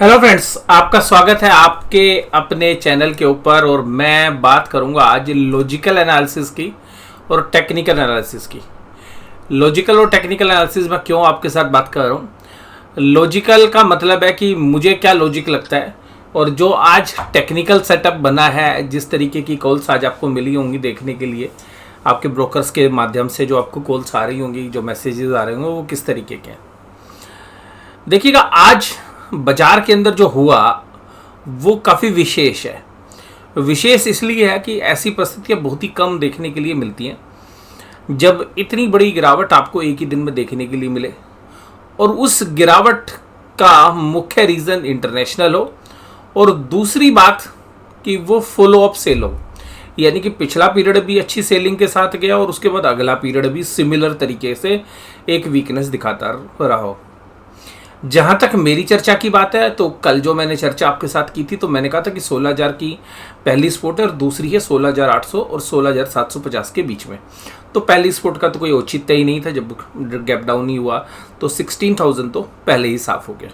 Hello friends, आपका स्वागत है आपके अपने चैनल के ऊपर। और मैं बात करूंगा आज लॉजिकल एनालिसिस की और टेक्निकल एनालिसिस की। लॉजिकल और टेक्निकल एनालिसिस में क्यों आपके साथ बात कर रहा हूँ। लॉजिकल का मतलब है कि मुझे क्या लॉजिक लगता है, और जो आज टेक्निकल सेटअप बना है, जिस तरीके की कॉल्स आज आपको मिली होंगी देखने के लिए, आपके ब्रोकर्स के माध्यम से जो आपको कॉल्स आ रही होंगी, जो मैसेजेस आ रहे होंगे, वो किस तरीके के हैं। देखिएगा, आज बाजार के अंदर जो हुआ वो काफ़ी विशेष है। विशेष इसलिए है कि ऐसी परिस्थितियाँ बहुत ही कम देखने के लिए मिलती हैं जब इतनी बड़ी गिरावट आपको एक ही दिन में देखने के लिए मिले, और उस गिरावट का मुख्य रीज़न इंटरनेशनल हो, और दूसरी बात कि वो फॉलो अप सेल हो, यानी कि पिछला पीरियड भी अच्छी सेलिंग के साथ गया और उसके बाद अगला पीरियड भी सिमिलर तरीके से एक वीकनेस दिखाता रहा हो। जहाँ तक मेरी चर्चा की बात है, तो कल जो मैंने चर्चा आपके साथ की थी, तो मैंने कहा था कि 16,000 की पहली स्पोर्ट है और दूसरी है 16,800 और 16,750 के बीच में। तो पहली स्पोर्ट का तो कोई औचित्य ही नहीं था, जब गैप डाउन ही हुआ तो 16,000 तो पहले ही साफ हो गया।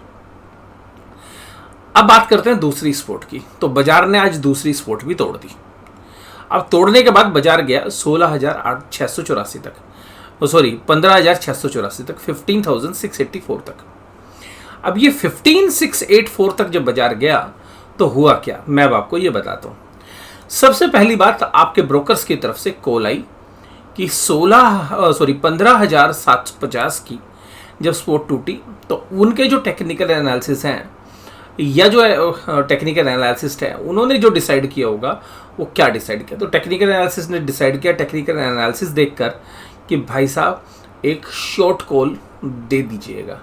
अब बात करते हैं दूसरी स्पोर्ट की। तो बाजार ने आज दूसरी स्पोर्ट भी तोड़ दी। अब तोड़ने के बाद बाजार गया 16,684 तक, 15,684 तक, 15,684 तक। अब ये 15,684 तक जब बाजार गया तो हुआ क्या, मैं अब आपको ये बताता हूँ। सबसे पहली बात, आपके ब्रोकर्स की तरफ से कॉल आई कि 15,750 की जब स्पोर्ट टूटी, तो उनके जो टेक्निकल एनालिसिस हैं, या जो टेक्निकल एनालिसिस्ट है, उन्होंने जो डिसाइड किया होगा वो क्या डिसाइड किया। तो टेक्निकल एनालिसिस ने डिसाइड किया, टेक्निकल एनालिसिस देखकर, कि भाई साहब एक शॉर्ट कॉल दे दीजिएगा,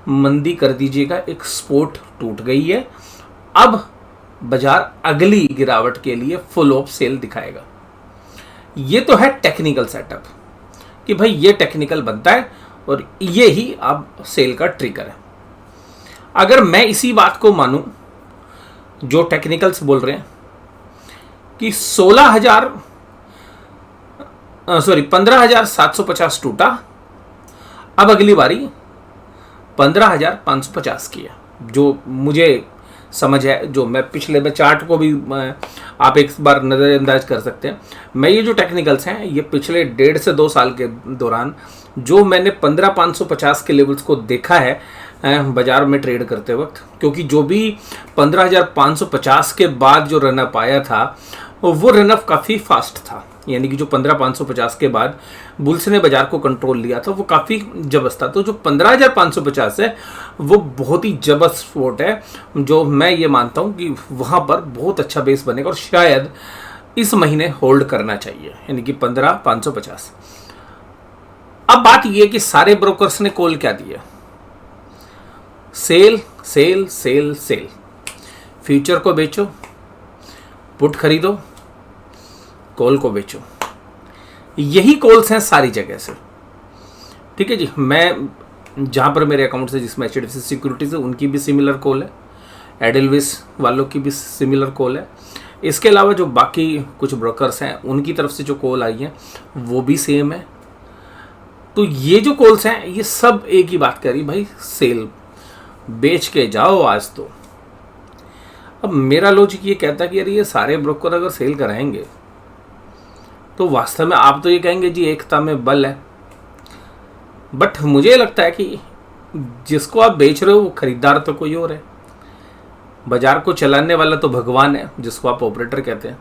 मंदी कर दीजिएगा, एक स्पोर्ट टूट गई है, अब बाजार अगली गिरावट के लिए फुल ऑफ सेल दिखाएगा। ये तो है टेक्निकल सेटअप कि भाई ये टेक्निकल बनता है और ये ही अब सेल का ट्रिगर है। अगर मैं इसी बात को मानूं जो टेक्निकल्स बोल रहे हैं कि 15,750 टूटा, अब अगली बारी 15,550 की है, जो मुझे समझ है, जो मैं पिछले में चार्ट को भी आप एक बार नज़रअंदाज कर सकते हैं। मैं ये जो टेक्निकल्स हैं, ये पिछले 1.5 से 2 साल के दौरान जो मैंने 15,550 के लेवल्स को देखा है बाजार में ट्रेड करते वक्त, क्योंकि जो भी 15,550 के बाद जो रनअप आया था वो रनअप काफ़ी फास्ट था, यानी कि जो 15,550 के बाद बुल्स ने बाजार को कंट्रोल लिया था वो काफ़ी जबरदस्त था। तो जो 15,550 है वो बहुत ही जबरदस्त स्पोर्ट है, जो मैं ये मानता हूँ कि वहाँ पर बहुत अच्छा बेस बनेगा और शायद इस महीने होल्ड करना चाहिए, यानी कि 15,550। अब बात ये कि सारे ब्रोकर्स ने कॉल क्या दिया, sell sell sell sell. Future को बेचो, पुट खरीदो, कॉल को बेचो, यही कॉल्स हैं सारी जगह से। ठीक है जी, मैं जहाँ पर मेरे अकाउंट से, जिसमें HDFC सिक्योरिटीज है, उनकी भी सिमिलर कॉल है, एडेलविस वालों की भी सिमिलर कॉल है। इसके अलावा जो बाकी कुछ ब्रोकर्स हैं उनकी तरफ से जो कॉल आई है वो भी सेम है। तो ये जो कॉल्स हैं ये सब एक ही बात करी, भाई सेल बेच के जाओ आज तो। अब मेरा लॉजिक ये कहता है कि यार ये सारे ब्रोकर अगर सेल कराएंगे तो वास्तव में आप तो ये कहेंगे जी एकता में बल है, बट मुझे लगता है कि जिसको आप बेच रहे हो वो खरीदार तो कोई और है, बाजार को चलाने वाला तो भगवान है, जिसको आप ऑपरेटर कहते हैं।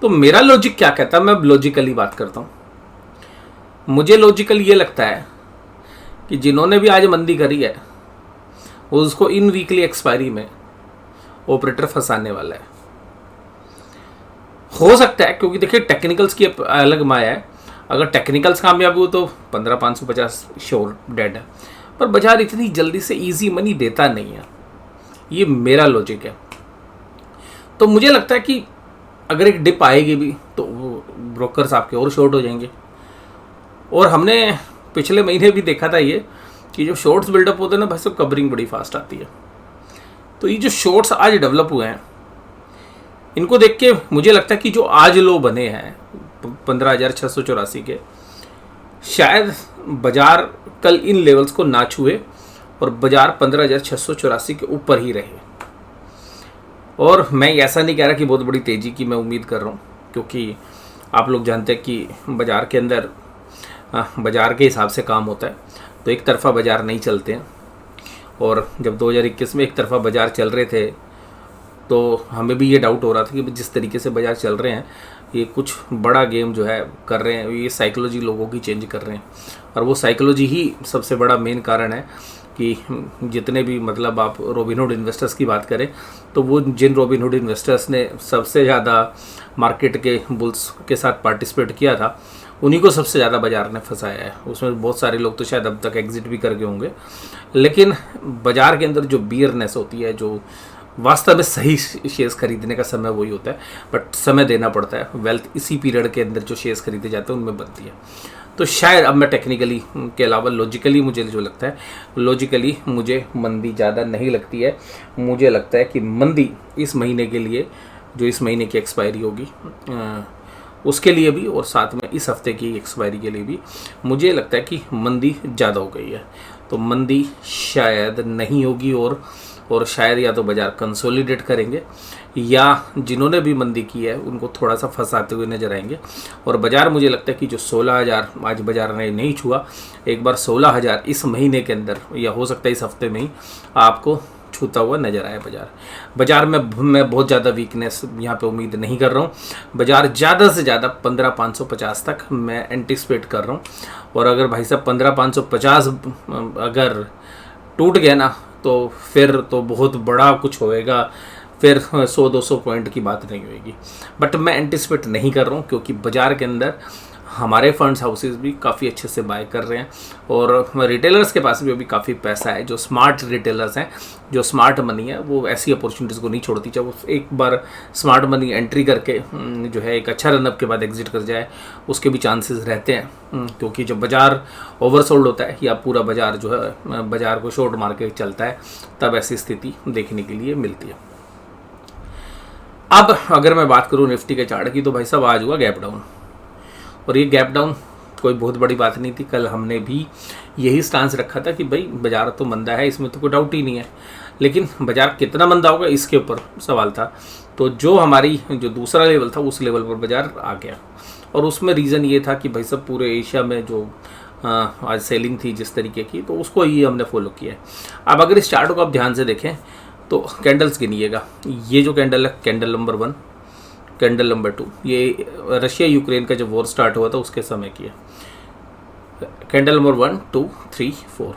तो मेरा लॉजिक क्या कहता है, मैं लॉजिकली बात करता हूँ। मुझे लॉजिकल ये लगता है कि जिन्होंने भी आज मंदी करी है वो उसको इन वीकली एक्सपायरी में ऑपरेटर फंसाने वाला है। हो सकता है, क्योंकि देखिए टेक्निकल्स की अलग माया है, अगर टेक्निकल्स कामयाब हो तो 15,550 श्योर डेड है, पर बाजार इतनी जल्दी से इजी मनी देता नहीं है, ये मेरा लॉजिक है। तो मुझे लगता है कि अगर एक डिप आएगी भी तो वो ब्रोकर्स आपके और शॉर्ट हो जाएंगे। और हमने पिछले महीने भी देखा था ये कि जो शॉर्ट्स बिल्डअप होते हैं ना भाई, सब कवरिंग बड़ी फास्ट आती है। तो ये जो शॉर्ट्स आज डेवलप हुए हैं, इनको देख के मुझे लगता है कि जो आज लो बने हैं 15,684 के, शायद बाजार कल इन लेवल्स को ना छुए और बाजार 15,684 के ऊपर ही रहे। और मैं ऐसा नहीं कह रहा कि बहुत बड़ी तेज़ी की मैं उम्मीद कर रहा हूँ, क्योंकि आप लोग जानते हैं कि बाज़ार के अंदर बाज़ार के हिसाब से काम होता है, तो एक तरफ़ा बाज़ार नहीं चलते हैं। और जब 2021 में एक तरफ़ा बाज़ार चल रहे थे तो हमें भी ये डाउट हो रहा था कि जिस तरीके से बाज़ार चल रहे हैं ये कुछ बड़ा गेम जो है कर रहे हैं, ये साइकोलॉजी लोगों की चेंज कर रहे हैं। और वो साइकोलॉजी ही सबसे बड़ा मेन कारण है कि जितने भी मतलब आप रॉबिनहुड इन्वेस्टर्स की बात करें तो वो जिन रॉबिनहुड इन्वेस्टर्स ने सबसे ज़्यादा मार्केट के बुल्स के साथ पार्टिसिपेट किया था, उन्हीं को सबसे ज़्यादा बाज़ार ने फंसाया है। उसमें बहुत सारे लोग तो शायद अब तक एग्जिट भी कर गए होंगे, लेकिन बाज़ार के अंदर जो बियरनेस होती है, जो वास्तव में सही शेयर्स खरीदने का समय वही होता है, बट समय देना पड़ता है। वेल्थ इसी पीरियड के अंदर जो शेयर्स खरीदे जाते हैं उनमें बनती है। तो शायद अब मैं टेक्निकली के अलावा लॉजिकली मुझे जो लगता है, लॉजिकली मुझे मंदी ज़्यादा नहीं लगती है। मुझे लगता है कि मंदी इस महीने के लिए, जो इस महीने की एक्सपायरी होगी उसके लिए भी, और साथ में इस हफ्ते की एक्सपायरी के लिए भी मुझे लगता है कि मंदी ज़्यादा हो गई है। तो मंदी शायद नहीं होगी, और शायद या तो बाज़ार कंसोलिडेट करेंगे या जिन्होंने भी मंदी की है उनको थोड़ा सा फंसाते हुए नजर आएंगे। और बाज़ार मुझे लगता है कि जो 16,000 आज बाज़ार ने नहीं छुआ, एक बार 16,000 इस महीने के अंदर या हो सकता है इस हफ्ते में ही आपको छूता हुआ नजर आया बाज़ार में मैं बहुत ज़्यादा वीकनेस यहाँ पे उम्मीद नहीं कर रहा हूँ। बाज़ार ज़्यादा से ज़्यादा 15,550 तक मैं एंटिसिपेट कर रहा हूँ। और अगर भाई साहब 15,550 अगर टूट गया ना तो फिर तो बहुत बड़ा कुछ होएगा, फिर 100-200 पॉइंट की बात नहीं होएगी। बट मैं एंटिसिपेट नहीं कर रहा हूँ, क्योंकि बाज़ार के अंदर हमारे फंड्स हाउसेस भी काफ़ी अच्छे से बाय कर रहे हैं और रिटेलर्स के पास भी अभी काफ़ी पैसा है। जो स्मार्ट रिटेलर्स हैं, जो स्मार्ट मनी है, वो ऐसी अपॉर्चुनिटीज़ को नहीं छोड़ती। चाहे वो एक बार स्मार्ट मनी एंट्री करके जो है एक अच्छा रनअप के बाद एग्जिट कर जाए, उसके भी चांसेस रहते हैं, क्योंकि जब बाज़ार ओवरसोल्ड होता है या पूरा बाज़ार जो है बाज़ार को शॉर्ट मार्केट चलता है, तब ऐसी स्थिति देखने के लिए मिलती है। अब अगर मैं बात करूँ निफ्टी के चार्ट की, तो भाई साहब आज हुआ गैप डाउन, और ये गैप डाउन कोई बहुत बड़ी बात नहीं थी। कल हमने भी यही स्टांस रखा था कि भाई बाज़ार तो मंदा है, इसमें तो कोई डाउट ही नहीं है, लेकिन बाज़ार कितना मंदा होगा इसके ऊपर सवाल था। तो जो हमारी जो दूसरा लेवल था उस लेवल पर बाज़ार आ गया, और उसमें रीज़न ये था कि भाई सब पूरे एशिया में जो आज सेलिंग थी जिस तरीके की, तो उसको ही हमने फॉलो किया है। अब अगर इस चार्ट को आप ध्यान से देखें तो कैंडल्स गिनिएगा, ये जो कैंडल है, कैंडल नंबर 1, कैंडल नंबर 2, ये रशिया यूक्रेन का जब वॉर स्टार्ट हुआ था उसके समय की है। कैंडल नंबर 1, 2, 3, 4,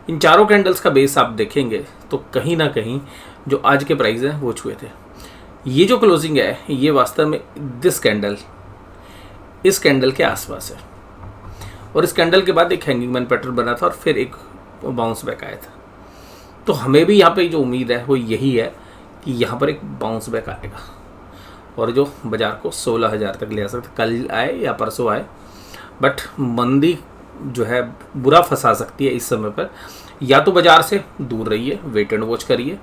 इन चारों कैंडल्स का बेस आप देखेंगे तो कहीं ना कहीं जो आज के प्राइस हैं वो छुए थे। ये जो क्लोजिंग है ये वास्तव में दिस कैंडल, इस कैंडल के आसपास है, और इस कैंडल के बाद एक हैंगिंग मैन पैटर्न बना था और फिर एक बाउंस बैक आया था। तो हमें भी यहाँ पे जो उम्मीद है वो यही है कि यहाँ पर एक बाउंस बैक आएगा और जो बाज़ार को 16,000 तक ले आ सकता, कल आए या परसों आए। बट मंदी जो है बुरा फंसा सकती है इस समय पर। या तो बाज़ार से दूर रहिए, वेट एंड वॉच करिए,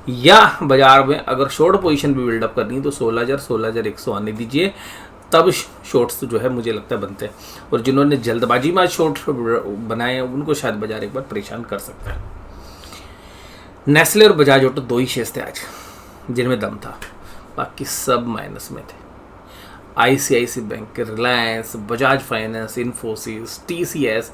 या बाज़ार में अगर शॉर्ट पोजीशन भी बिल्डअप करनी है तो 16,000 16,100 आने दीजिए, तब शॉर्ट्स जो है मुझे लगता है बनते हैं। और जिन्होंने जल्दबाजी में आज शॉर्ट बनाए हैं उनको शायद बाज़ार एक बार परेशान कर सकता है। नेस्ले और बजाज ऑटो 2 ही शेयर्स थे आज जिनमें दम था, बाकी सब माइनस में थे। ICICI bank, Reliance, Bajaj Finance, Infosys, TCS,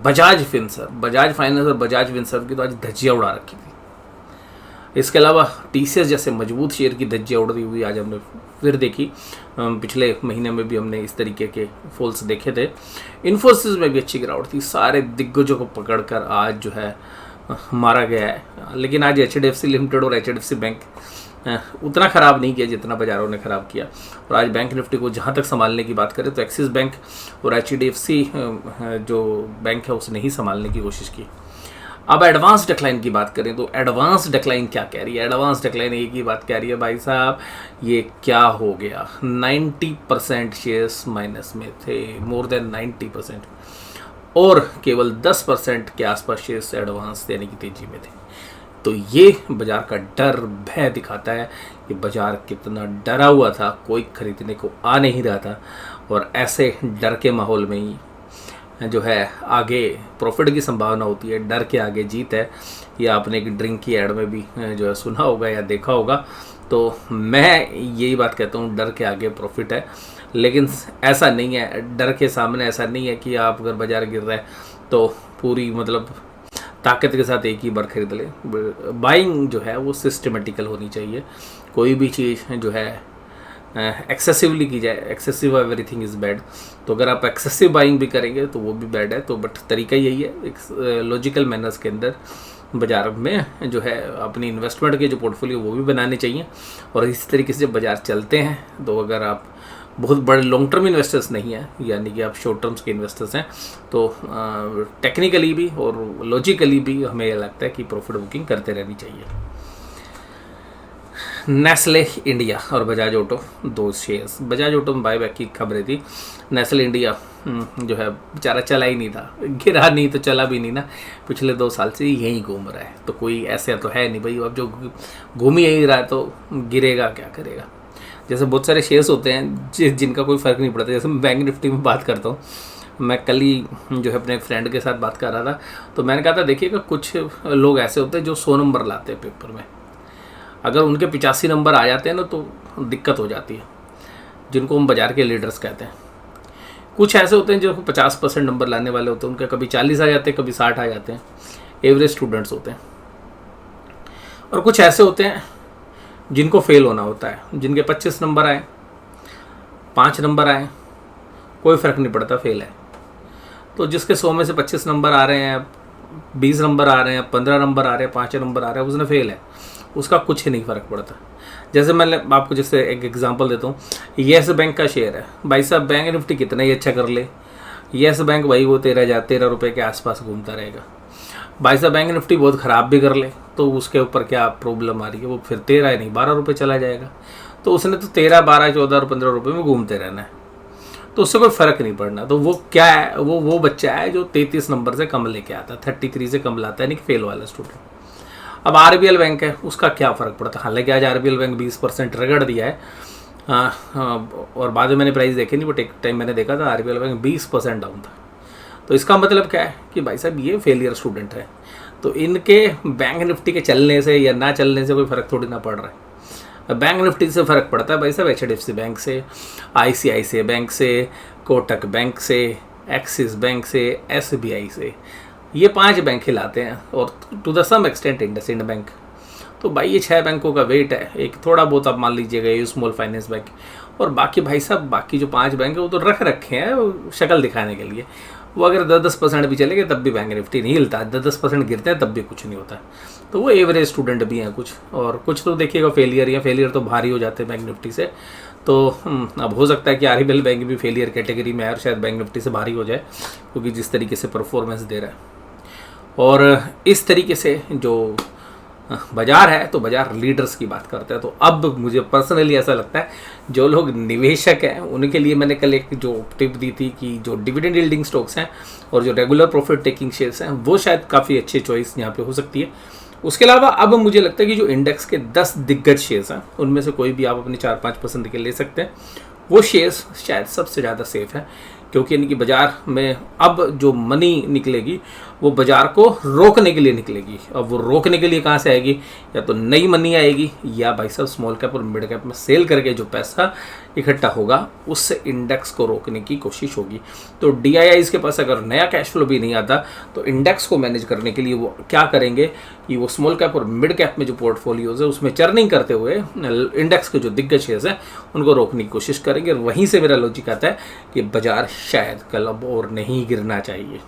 Bajaj Finserv, Bajaj Finance और बजाज फिनसर्व की तो आज धज्जियाँ उड़ा रखी थी। इसके अलावा टीसीएस जैसे मजबूत शेयर की धज्जियाँ उड़ती हुई आज हमने फिर देखी। पिछले महीने में भी हमने इस तरीके के फॉल्स देखे थे। इन्फोसिस में भी अच्छी गिरावट थी, सारे दिग्गजों को पकड़कर आज जो है मारा गया है। लेकिन आज एचडीएफसी लिमिटेड और एचडीएफसी बैंक उतना ख़राब नहीं किया जितना बाज़ारों ने ख़राब किया। और आज बैंक निफ्टी को जहाँ तक संभालने की बात करें तो एक्सिस बैंक और एचडीएफसी जो बैंक है उसने ही संभालने की कोशिश की। अब एडवांस डिक्लाइन की बात करें तो एडवांस डिक्लाइन क्या कह रही है? एडवांस डिक्लाइन एक ही बात कह रही है, भाई साहब ये क्या हो गया, 90% शेयर्स माइनस में थे, मोर देन 90%, और केवल 10% के आसपास शेयर्स एडवांस देने की तेजी में थे। तो ये बाज़ार का डर भय दिखाता है कि बाज़ार कितना डरा हुआ था, कोई खरीदने को आ नहीं रहा था। और ऐसे डर के माहौल में ही जो है आगे प्रॉफिट की संभावना होती है, डर के आगे जीत है। या आपने एक ड्रिंक की एड में भी जो है सुना होगा या देखा होगा। तो मैं यही बात कहता हूँ, डर के आगे प्रॉफिट है। लेकिन ऐसा नहीं है, डर के सामने ऐसा नहीं है कि आप अगर बाजार गिर रहा है तो पूरी मतलब ताकत के साथ एक ही बार खरीद ले। बाइंग जो है वो सिस्टमेटिकल होनी चाहिए। कोई भी चीज़ जो है एक्सेसिवली की जाए, एक्सेसिव एवरीथिंग इज़ बैड। तो अगर आप एक्सेसिव बाइंग भी करेंगे तो वो भी बैड है। तो बट तरीका यही है, एक लॉजिकल मैनर्स के अंदर बाजार में जो है अपनी इन्वेस्टमेंट के जो पोर्टफोलियो वो भी बनाने चाहिए। और इस तरीके से जब बाजार चलते हैं तो अगर आप बहुत बड़े लॉन्ग टर्म इन्वेस्टर्स नहीं हैं, यानी कि आप शॉर्ट टर्म्स के इन्वेस्टर्स हैं, तो टेक्निकली भी और लॉजिकली भी हमें यह लगता है कि प्रॉफिट बुकिंग करते रहनी चाहिए। नेस्ले इंडिया और बजाज ऑटो, दो शेयर्स। बजाज ऑटो में बायबैक की खबरें थी। नेस्ले इंडिया जो है बेचारा चला ही नहीं था, गिरा नहीं तो चला भी नहीं ना, पिछले 2 साल से यहीं घूम रहा है। तो कोई ऐसे तो है नहीं भाई, अब जो घूम ही यही रहा है तो गिरेगा क्या करेगा। जैसे बहुत सारे शेयर्स होते हैं जिनका कोई फ़र्क नहीं पड़ता। जैसे मैं बैंक निफ्टी में बात करता हूँ, मैं कल ही जो है अपने फ्रेंड के साथ बात कर रहा था, तो मैंने कहा था देखिएगा कुछ लोग ऐसे होते हैं जो 100 नंबर लाते हैं पेपर में, अगर उनके 85 नंबर आ जाते हैं ना तो दिक्कत हो जाती है, जिनको हम बाज़ार के लीडर्स कहते हैं। कुछ ऐसे होते हैं जो 50% नंबर लाने वाले होते हैं, उनके कभी 40 आ जाते हैं, कभी 60 आ जाते हैं, एवरेज स्टूडेंट्स होते हैं। और कुछ ऐसे होते हैं जिनको फेल होना होता है, जिनके 25 नंबर आए, 5 नंबर आए, कोई फ़र्क नहीं पड़ता, फेल है। तो जिसके 100 में से 25 नंबर आ रहे हैं, 20 नंबर आ रहे हैं, 15 नंबर आ रहे हैं, 5 नंबर आ रहे हैं, उसने फेल है, उसका कुछ ही नहीं फ़र्क पड़ता। जैसे मैं आपको जैसे एक एग्जांपल देता हूँ, येस बैंक का शेयर है भाई साहब, बैंक निफ्टी कितना ही अच्छा कर ले, येस बैंक भाई वो 13 रुपये के आसपास घूमता रहेगा। भाई साहब बैंक निफ्टी बहुत ख़राब भी कर ले तो उसके ऊपर क्या प्रॉब्लम आ रही है, वो फिर 13 नहीं 12 रुपये चला जाएगा। तो उसने तो 13, 12, 14 और 15 रुपये में घूमते रहना है, तो उससे कोई फ़र्क नहीं पड़ना। तो वो क्या है, वो बच्चा है जो 33 नंबर से कम लेके आता है, 33 से कम लाता है, यानी कि फेल वाला स्टूडेंट। अब आरबीएल बैंक है, उसका क्या फ़र्क पड़ता है। हालांकि आज आरबीएल बैंक 20% रगड़ दिया है, और बाद में मैंने प्राइस देखे नहीं, बट एक टाइम मैंने देखा था आरबीएल बैंक 20% डाउन था। तो इसका मतलब क्या है कि भाई साहब ये फेलियर स्टूडेंट है। तो इनके बैंक निफ्टी के चलने से या ना चलने से कोई फ़र्क थोड़ी ना पड़ रहा है। बैंक निफ्टी से फ़र्क पड़ता है भाई साहब एचडीएफसी बैंक से, आईसीआईसीआई बैंक से, कोटक बैंक से, एक्सिस बैंक से, एसबीआई से। ये 5 बैंक हिलाते हैं, और to the some extent IndusInd bank. तो भाई ये 6 बैंकों का वेट है। एक थोड़ा बहुत आप मान लीजिएगा ये स्मॉल फाइनेंस बैंक, और बाकी भाई साहब बाकी जो 5 बैंक है वो तो रख रखे हैं शक्ल दिखाने के लिए। वो अगर 10% भी चले गए तब भी बैंक निफ्टी नहीं हिलता, 10% गिरते हैं तब भी कुछ नहीं होता। तो वो एवरेज स्टूडेंट भी हैं कुछ, और कुछ तो देखिएगा फेलियर, या फेलियर तो भारी हो जाते हैं बैंक निफ्टी से। तो अब हो सकता है कि आरबीएल बैंक भी फेलियर कैटेगरी में है और शायद बैंक निफ्टी से भारी हो जाए, क्योंकि जिस तरीके से परफॉर्मेंस दे रहा है। और इस तरीके से जो बाजार है, तो बाजार लीडर्स की बात करते हैं। तो अब मुझे पर्सनली ऐसा लगता है जो लोग निवेशक हैं उनके लिए मैंने कल एक जो टिप दी थी कि जो डिविडेंड यील्डिंग स्टॉक्स हैं और जो रेगुलर प्रॉफिट टेकिंग शेयर्स हैं वो शायद काफ़ी अच्छी चॉइस यहाँ पे हो सकती है। उसके अलावा अब मुझे लगता है कि जो इंडेक्स के 10 दिग्गज शेयर्स हैं उनमें से कोई भी आप अपने 4-5 पसंद के ले सकते हैं। वो शेयर्स शायद सबसे ज़्यादा सेफ है, क्योंकि इनकी बाज़ार में अब जो मनी निकलेगी वो बाज़ार को रोकने के लिए निकलेगी। अब वो रोकने के लिए कहाँ से आएगी, या तो नई मनी आएगी, या भाई साहब स्मॉल कैप और मिड कैप में सेल करके जो पैसा इकट्ठा होगा उससे इंडेक्स को रोकने की कोशिश होगी। तो DIIs के पास अगर नया कैश फ्लो भी नहीं आता तो इंडेक्स को मैनेज करने के लिए वो क्या करेंगे कि वो स्मॉल कैप और मिड कैप में जो पोर्टफोलियोज है उसमें चर्निंग करते हुए इंडेक्स के जो दिग्गज शेयर्स हैं उनको रोकने की कोशिश करेंगे। और वहीं से मेरा लॉजिक आता है कि बाजार शायद कल अब और नहीं गिरना चाहिए।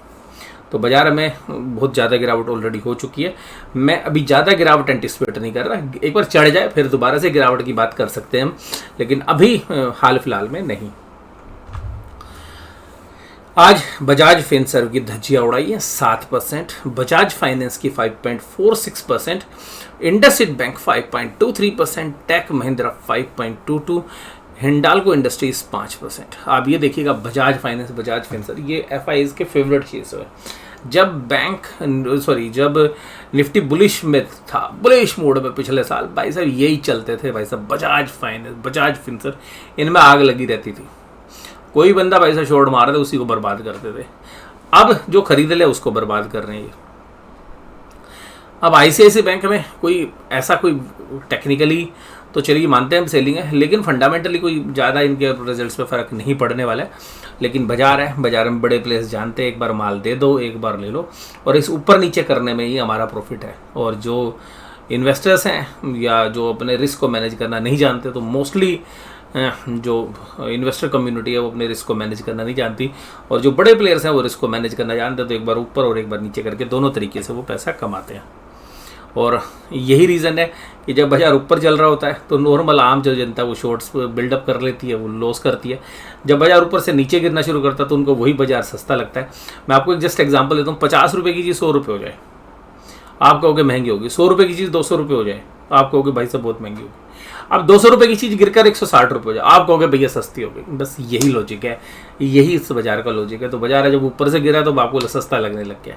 तो बाजार में बहुत ज़्यादा गिरावट ऑलरेडी हो चुकी है। मैं अभी ज़्यादा गिरावट एंटिसिपेट नहीं कर रहा, एक बार चढ़ जाए फिर दोबारा से गिरावट की बात कर सकते हैं हम, लेकिन अभी हाल फिलहाल में नहीं। आज बजाज फिनसर्व की धज्जियां उड़ाई है 7%, बजाज फाइनेंस की 5.46%, IndusInd bank 5.23%, Tech Mahindra 5.22%, Hindalco industries 5%। आप ये देखिएगा बजाज फाइनेंस, बजाज फिनसर्व ये FIs के फेवरेट शेयर्स है। जब निफ्टी बुलिश में था, बुलिश मोड में पिछले साल, भाई साहब यही चलते थे भाई साहब, बजाज फाइनेंस, बजाज फिनसर्व, इनमें आग लगी रहती थी। कोई बंदा भाई साहब शॉर्ट मार रहे थे उसी को बर्बाद करते थे। अब जो खरीद ले उसको बर्बाद कर रहे हैं ये। अब ICICI बैंक में कोई ऐसा कोई टेक्निकली तो चलिए मानते हैं हम सेलिंग है, लेकिन फंडामेंटली कोई ज़्यादा इनके रिजल्ट्स पे फ़र्क नहीं पड़ने वाला है। लेकिन बाजार है, बाजार में बड़े प्लेयर्स जानते हैं एक बार माल दे दो, एक बार ले लो, और इस ऊपर नीचे करने में ही हमारा प्रॉफिट है। और जो इन्वेस्टर्स हैं या जो अपने रिस्क को मैनेज करना नहीं जानते, तो मोस्टली जो इन्वेस्टर कम्युनिटी है वो अपने रिस्क को मैनेज करना नहीं जानती, और जो बड़े प्लेयर्स हैं वो रिस्क को मैनेज करना जानते हैं। तो एक बार ऊपर और एक बार नीचे करके दोनों तरीके से वो पैसा कमाते हैं। और यही रीज़न है कि जब बाजार ऊपर चल रहा होता है तो नॉर्मल आम जो जनता है वो शॉर्ट्स बिल्डअप कर लेती है, वो लॉस करती है। जब बाजार ऊपर से नीचे गिरना शुरू करता है तो उनको वही बाजार सस्ता लगता है। मैं आपको एक जस्ट एग्जांपल देता हूँ, 50 रुपये की चीज़ 100 रुपये हो जाए, आप कहोगे महंगी होगी। 100 रुपये की चीज़ 200 रुपये हो जाए, आप कहोगे भाई साहब बहुत महंगी होगी। अब 200 रुपये की चीज़ गिरकर 160 रुपये हो जाए, आप कहोगे भैया सस्ती हो गई। बस यही लॉजिक है, यही इस बाजार का लॉजिक है। तो बाजार है जब ऊपर से गिरा तो आपको सस्ता लगने लग गया।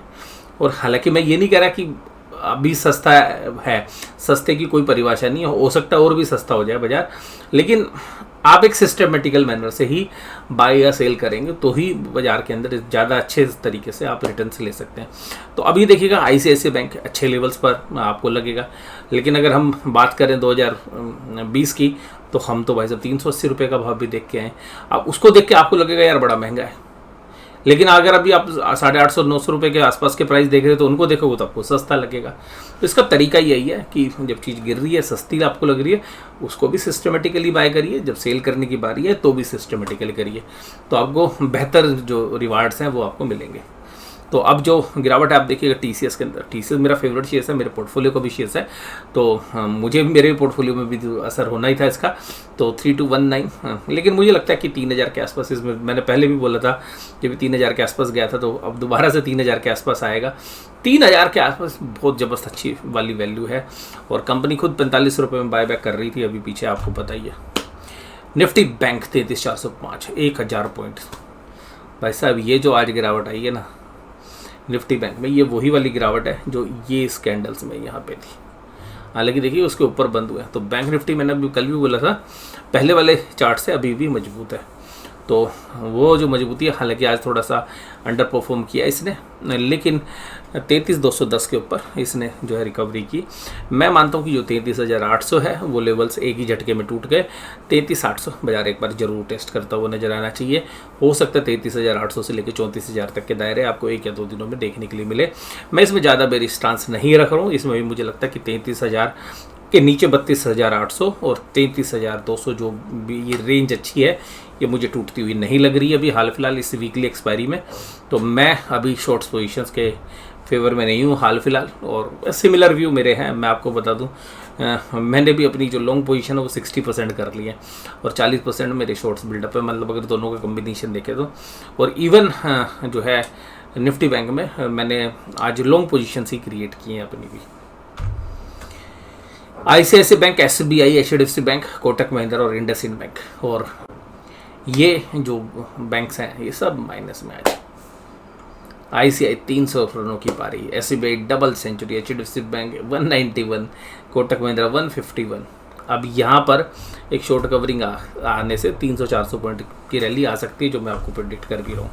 और हालांकि मैं ये नहीं कह रहा कि अभी सस्ता है, सस्ते की कोई परिभाषा नहीं हो सकता और भी सस्ता हो जाए बाजार, लेकिन आप एक सिस्टमेटिकल मैनर से ही बाय या सेल करेंगे तो ही बाजार के अंदर ज़्यादा अच्छे तरीके से आप रिटर्न्स ले सकते हैं। तो अभी देखिएगा ICICI बैंक अच्छे लेवल्स पर आपको लगेगा, लेकिन अगर हम बात करें 2020 की तो हम तो भाई साहब 380 रुपये का भाव भी देख के आए। अब उसको देख के आपको लगेगा यार बड़ा महंगा है, लेकिन अगर अभी आप 850-900 रुपये के आसपास के प्राइस देख रहे हो तो उनको देखोगे तो आपको सस्ता लगेगा। तो इसका तरीका यही है कि जब चीज़ गिर रही है, सस्ती आपको लग रही है, उसको भी सिस्टमेटिकली बाय करिए। जब सेल करने की बारी है तो भी सिस्टमेटिकली करिए, तो आपको बेहतर जो रिवार्ड्स हैं वो आपको मिलेंगे। तो अब जो गिरावट है आप देखिएगा TCS के अंदर। TCS मेरा फेवरेट शेयर है, मेरे पोर्टफोलियो का भी शेयर है, तो मुझे मेरे पोर्टफोलियो में भी असर होना ही था इसका। तो 3219, लेकिन मुझे लगता है कि 3000 के आसपास, इसमें मैंने पहले भी बोला था कि 3000 के आसपास गया था, तो अब दोबारा से 3000 के आसपास आएगा। 3000 के आसपास बहुत ज़बरदस्त अच्छी वाली वैल्यू है, और कंपनी खुद 45 रुपये में बायबैक कर रही थी अभी पीछे, आपको पता ही है। Nifty bank 33,405, 1000 point. भाई साहब ये जो आज गिरावट आई है ना निफ्टी बैंक में, ये वही वाली गिरावट है जो ये इस कैंडल्स में यहाँ पे थी। हालांकि देखिए उसके ऊपर बंद हुआ है। तो बैंक निफ्टी मैंने अभी कल भी बोला था, पहले वाले चार्ट से अभी भी मजबूत है। तो वो जो मजबूती है, हालांकि आज थोड़ा सा अंडर परफॉर्म किया इसने, लेकिन 33,210 के ऊपर इसने जो है रिकवरी की। मैं मानता हूँ कि जो 33,800 है वो लेवल्स एक ही झटके में टूट गए। 33,800 बाजार एक बार जरूर टेस्ट करता हुआ नजर आना चाहिए। हो सकता है 33,800 से लेकर 34,000 तक के दायरे आपको 1 या 2 दिनों में देखने के लिए मिले। मैं इसमें ज़्यादा बेरिश स्टांस नहीं रख रहा हूँ। इसमें भी मुझे लगता है कि 33,000 के नीचे 32,800 और 33,200 जो भी ये रेंज अच्छी है, ये मुझे टूटती हुई नहीं लग रही है अभी हाल फिलहाल इस वीकली एक्सपायरी में। तो मैं अभी शॉर्ट्स पोजीशंस के फेवर में नहीं हूँ हाल फिलहाल, और सिमिलर व्यू मेरे हैं। मैं आपको बता दूँ, मैंने भी अपनी जो लॉन्ग पोजीशन है वो 60% कर ली है, और 40% मेरे शॉर्ट्स बिल्डअप है, मतलब अगर दोनों का कम्बिनेशन देखें तो। और इवन जो है निफ्टी बैंक में मैंने आज लॉन्ग पोजीशन ही क्रिएट की हैं अपनी भी। ICICI bank, SBI, HDFC bank, Kotak Mahindra और इंडसइंड बैंक, और ये जो बैंक्स हैं ये सब माइनस में आज। ICICI 300 रनों की पारी, SBI double century, HDFC bank 191, Kotak Mahindra 151। अब यहाँ पर एक शॉर्ट कवरिंग आने से 300-400 पॉइंट की रैली आ सकती है, जो मैं आपको प्रेडिक्ट कर भी रहा हूँ।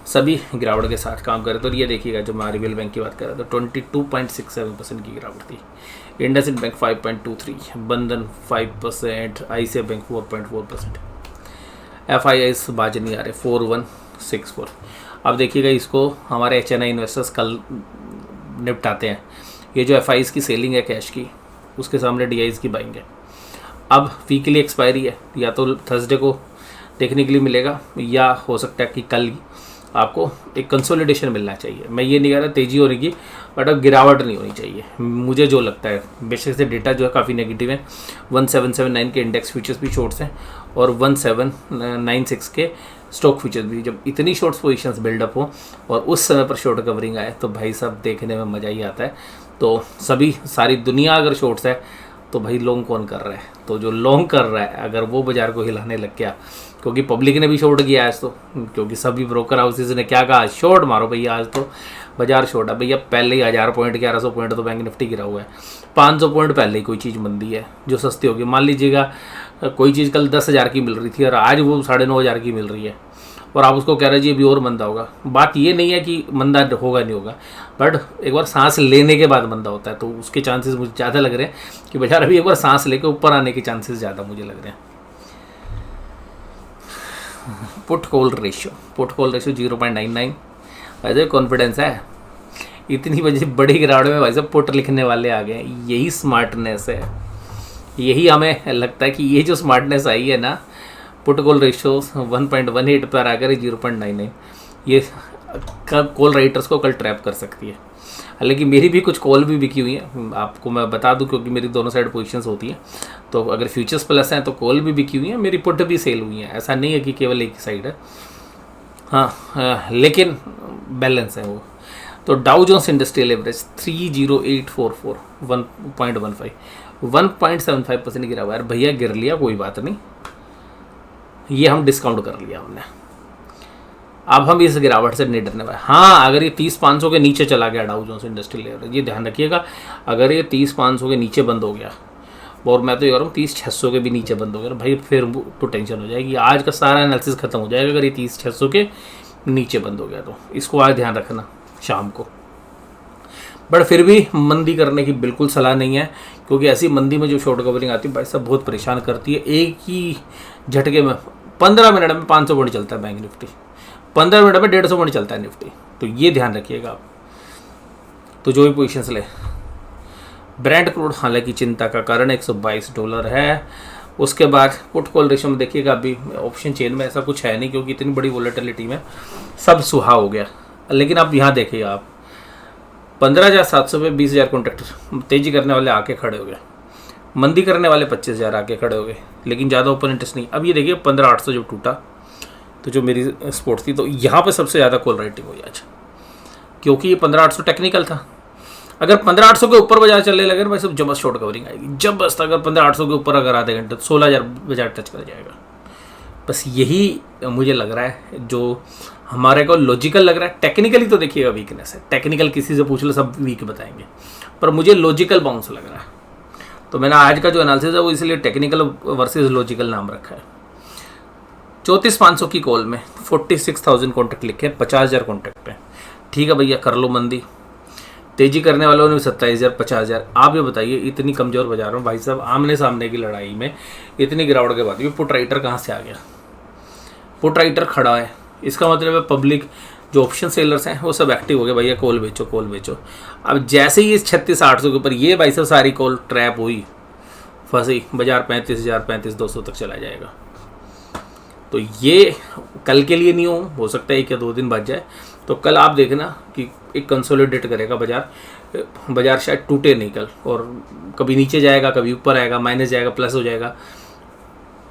सभी गिरावट के साथ काम करें तो ये देखिएगा, जो मैं RBL बैंक की बात कर रहा था 22.67% की गिरावट थी। इंडसइंड बैंक 5.23, बंधन 5%, ICICI बैंक 4.4%, FIIs बाज नहीं आ रहे 4164। अब देखिएगा इसको हमारे HNI इन्वेस्टर्स कल निपटाते हैं। ये जो FIIs की सेलिंग है कैश की, उसके सामने DIs की बाइंग है। अब वीकली एक्सपायरी है, या तो थर्सडे को देखने के लिए मिलेगा, या हो सकता है कि कल आपको एक कंसोलिडेशन मिलना चाहिए। मैं ये नहीं कह रहा तेज़ी होने की, बट अब गिरावट नहीं होनी चाहिए मुझे जो लगता है। बेशक से डेटा जो है काफ़ी नेगेटिव है। 1779 के इंडेक्स फ्यूचर्स भी शॉर्ट्स हैं, और 1796 के स्टॉक फ्यूचर्स भी। जब इतनी शॉर्ट्स पोजीशंस बिल्डअप हो और उस समय पर शॉर्ट कवरिंग आए तो भाई साहब देखने में मज़ा ही आता है। तो सारी दुनिया अगर शॉर्ट्स है तो भाई लॉन्ग कौन कर रहा है? तो जो लॉन्ग कर रहा है अगर वो बाजार को हिलाने लग गया, क्योंकि पब्लिक ने भी शॉर्ट किया आज, तो क्योंकि सभी ब्रोकर हाउसेज ने क्या कहा, शॉर्ट मारो भैया, आज तो बाजार शॉर्ट है भैया। पहले ही 1000 पॉइंट 1100 पॉइंट तो बैंक निफ्टी गिरा हुआ है। 500 पॉइंट पहले ही कोई चीज़ मंदी है जो सस्ती होगी। मान लीजिएगा कोई चीज़ कल 10,000 की मिल रही थी और आज वो 9,500 की मिल रही है, और आप उसको कह रहे हैं जी अभी और मंदा होगा। बात ये नहीं है कि मंदा होगा नहीं होगा, बट एक बार सांस लेने के बाद मंदा होता है, तो उसके चांसेस मुझे ज़्यादा लग रहे हैं कि बाजार अभी एक बार सांस लेके ऊपर आने के चांसेस ज़्यादा मुझे लग रहे हैं। Put call ratio 0.99। वैसे कॉन्फिडेंस है, इतनी बड़ी गिरावट में भाई साहब पुट लिखने वाले आ गए, यही स्मार्टनेस है। यही हमें लगता है कि ये जो स्मार्टनेस आई है ना, पुट कॉल रेशियो 1.18 पर आकर 0.99, ये कॉल राइटर्स को कल ट्रैप कर सकती है। हालांकि मेरी भी कुछ कॉल भी बिकी हुई है, आपको मैं बता दूं, क्योंकि मेरी दोनों साइड पोजीशंस होती हैं। तो अगर फ्यूचर्स प्लस हैं तो कॉल भी बिकी हुई है, मेरी पुट भी सेल हुई है। ऐसा नहीं है कि केवल एक साइड है, हाँ, लेकिन बैलेंस है वो। तो डाउ जोन्स इंडस्ट्रियल एवरेज 30844 1.15 1.75% गिरा हुआ है। भैया गिर लिया, कोई बात नहीं, ये हम डिस्काउंट कर लिया हमने। अब हम इस गिरावट से नहीं डरने वाले। हाँ, अगर ये 30,500 के नीचे चला गया डाउ जोन्स इंडस्ट्रियल एवरेज, ये ध्यान रखिएगा, अगर ये 30,500 के नीचे बंद हो गया, और मैं तो ये कह रहा हूँ 30,600 के भी नीचे बंद हो गया भाई, फिर तो टेंशन हो जाएगी। आज का सारा एनालिसिस खत्म हो जाएगा अगर ये 30,600 के नीचे बंद हो गया तो। इसको आज ध्यान रखना शाम को। बट फिर भी मंदी करने की बिल्कुल सलाह नहीं है, क्योंकि ऐसी मंदी में जो शॉर्ट कवरिंग आती है भाई साहब बहुत परेशान करती है। एक ही झटके में 15 मिनट में 500 पॉइंट चलता है बैंक निफ्टी, 15 मिनट में 150 पॉइंट चलता है निफ्टी, तो ये ध्यान रखिएगा आप। तो जो भी पोजीशंस ले, ब्रेंट क्रूड हालांकि चिंता का कारण $122 है। उसके बाद पुट कॉल रेशियो में देखिएगा, अभी ऑप्शन चेन में ऐसा कुछ है नहीं, क्योंकि इतनी बड़ी वोलेटिलिटी में सब सुहा हो गया। लेकिन आप यहाँ देखिए, आप 15,700 पे 20,000 कॉन्ट्रैक्ट तेजी करने वाले आके खड़े हो गए, मंदी करने वाले 25,000 आके खड़े हो गए, लेकिन ज़्यादा ओपन इंटरेस्ट नहीं। अब ये देखिए 15,800 जब टूटा, तो जो मेरी स्पोर्ट्स थी, तो यहाँ पे सबसे ज़्यादा कॉल राइटिंग हुई आज, क्योंकि ये 15,800 टेक्निकल था। अगर 15,800 के ऊपर बाजार चलने लगे भाई सब जबरदस्त शॉर्ट कवरिंग आएगी, जबरदस्त। अगर 15,800 के ऊपर अगर आधे घंटे, तो 16,000 बाजार टच कर जाएगा। बस यही मुझे लग रहा है, जो हमारे को लॉजिकल लग रहा है। टेक्निकली तो देखिएगा वीकनेस है, टेक्निकल किसी से पूछ लो सब वीक बताएंगे, पर मुझे लॉजिकल बाउंस लग रहा है। तो मैंने आज का जो एनालिसिस है वो इसलिए टेक्निकल वर्सेस लॉजिकल नाम रखा है। 34,500 की कॉल में 46,000 कॉन्ट्रैक्ट लिखे, 50,000 कॉन्ट्रैक्ट पे। ठीक है भैया, कर लो मंदी। तेजी करने वालों ने 27,000 50,000। आप ये बताइए, इतनी कमज़ोर बाजार में भाई साहब आमने सामने की लड़ाई में इतनी गिरावट के बाद ये पुट राइटर कहाँ से आ गया? पुट राइटर खड़ा है, इसका मतलब है पब्लिक जो ऑप्शन सेलर्स हैं वो सब एक्टिव हो गए, भैया कॉल बेचो कॉल बेचो। अब जैसे ही इस 36,800 के ऊपर ये भाई साहब सारी कॉल ट्रैप हुई, फंसी, बाजार 35,000 35,200 तक चला जाएगा। तो ये कल के लिए नहीं हो सकता है 1 या 2 दिन बच जाए। तो कल आप देखना कि एक कंसोलिडेट करेगा बाजार शायद टूटे नहीं कल, और कभी नीचे जाएगा, कभी ऊपर आएगा, माइनस जाएगा, प्लस हो जाएगा।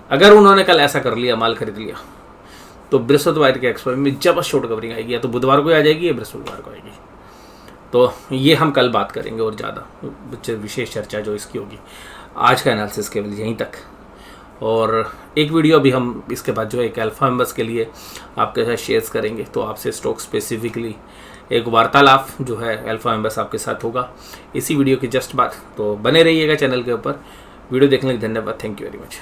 अगर उन्होंने कल ऐसा कर लिया, माल खरीद लिया, तो बृहस्पतिवार के एक्सपायरी में जबरदस्त शॉर्ट कवरिंग आएगी, या तो बुधवार को आ जाएगी या बृहस्पतिवार को आएगी। तो ये हम कल बात करेंगे, और ज़्यादा विशेष चर्चा जो इसकी होगी। आज का एनालिसिस केवल यहीं तक, और एक वीडियो अभी हम इसके बाद जो है एक अल्फा मेंबर्स के लिए आपके साथ शेयर करेंगे। तो आपसे स्टॉक स्पेसिफिकली एक वार्तालाप जो है अल्फा मेंबर्स आपके साथ होगा इसी वीडियो की जस्ट बाद। तो बने रहिएगा चैनल के ऊपर। वीडियो देखने के लिए धन्यवाद। Thank you very much.